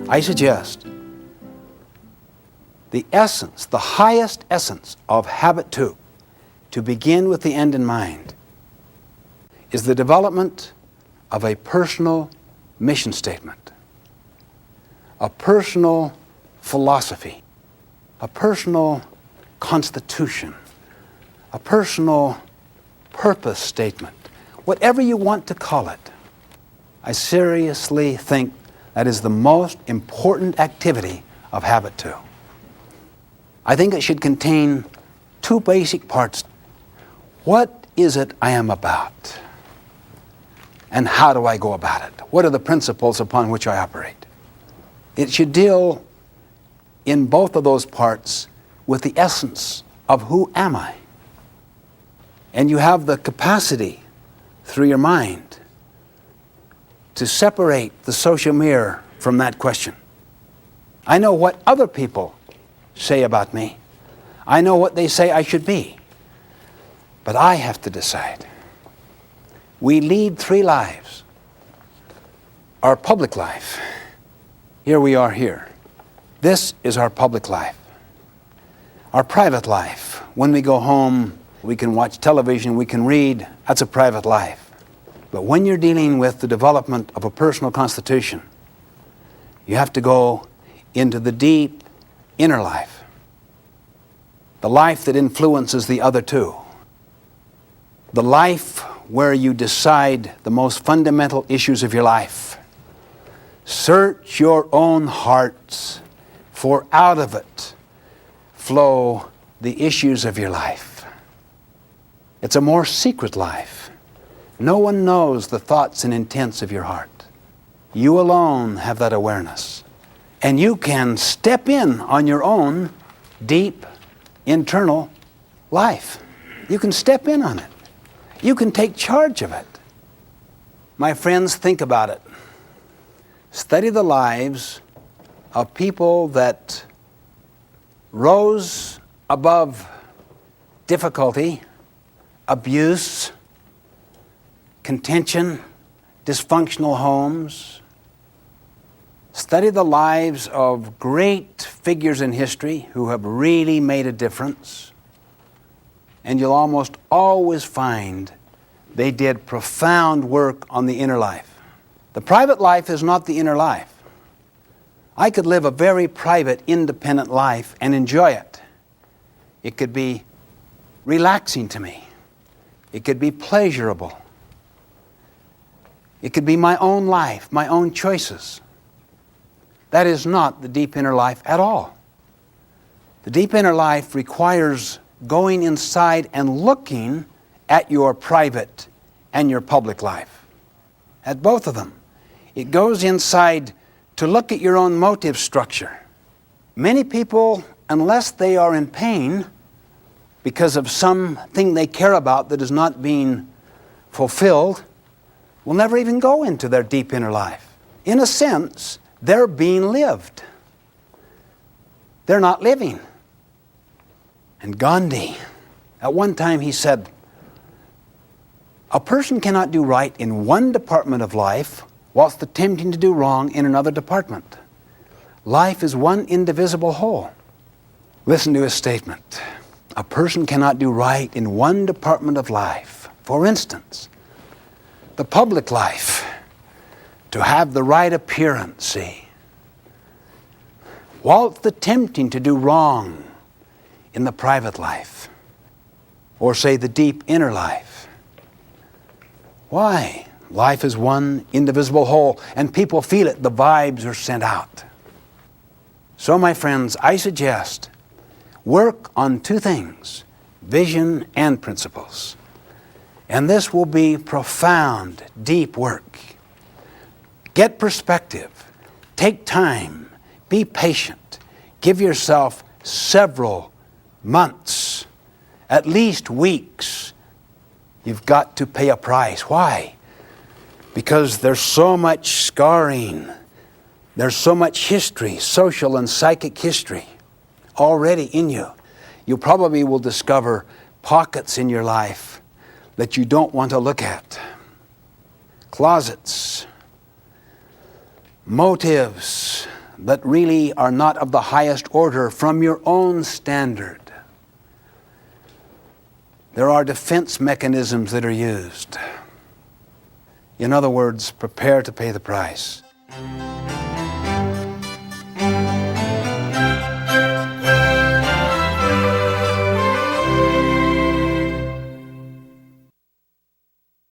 I suggest the essence, the highest essence of habit 2, to begin with the end in mind, is the development of a personal mission statement, a personal philosophy, a personal constitution, a personal purpose statement, whatever you want to call it. I seriously think that is the most important activity of habit 2. I think it should contain 2 basic parts. What is it I am about? And how do I go about it? What are the principles upon which I operate? It should deal in both of those parts with the essence of who am I? And you have the capacity through your mind to separate the social mirror from that question. I know what other people say about me. I know what they say I should be. But I have to decide. We lead 3 lives. Our public life. Here we are here. This is our public life. Our private life. When we go home, we can watch television, we can read. That's a private life. But when you're dealing with the development of a personal constitution, you have to go into the deep inner life. The life that influences the other 2. The life where you decide the most fundamental issues of your life. Search your own hearts, for out of it flow the issues of your life. It's a more secret life. No one knows the thoughts and intents of your heart. You alone have that awareness. And you can step in on your own deep internal life. You can step in on it. You can take charge of it. My friends, think about it. Study the lives of people that rose above difficulty, abuse, contention, dysfunctional homes. Study the lives of great figures in history who have really made a difference. And you'll almost always find they did profound work on the inner life. The private life is not the inner life. I could live a very private, independent life and enjoy it. It could be relaxing to me. It could be pleasurable. It could be my own life, my own choices. That is not the deep inner life at all. The deep inner life requires going inside and looking at your private and your public life, at both of them. It goes inside to look at your own motive structure. Many people, unless they are in pain because of something they care about that is not being fulfilled, will never even go into their deep inner life. In a sense, they're being lived. They're not living. And Gandhi, at one time he said, a person cannot do right in one department of life whilst attempting to do wrong in another department. Life is one indivisible whole. Listen to his statement. A person cannot do right in one department of life. For instance, the public life, to have the right appearance, see, whilst attempting to do wrong in the private life, or say the deep inner life. Why? Life is one indivisible whole, and people feel it. The vibes are sent out. So, my friends, I suggest work on 2 things, vision and principles. And this will be profound, deep work. Get perspective. Take time. Be patient. Give yourself several months, at least weeks. You've got to pay a price. Why? Because there's so much scarring. There's so much history, social and psychic history, already in you. You probably will discover pockets in your life that you don't want to look at. Closets, motives that really are not of the highest order from your own standard. There are defense mechanisms that are used. In other words, prepare to pay the price.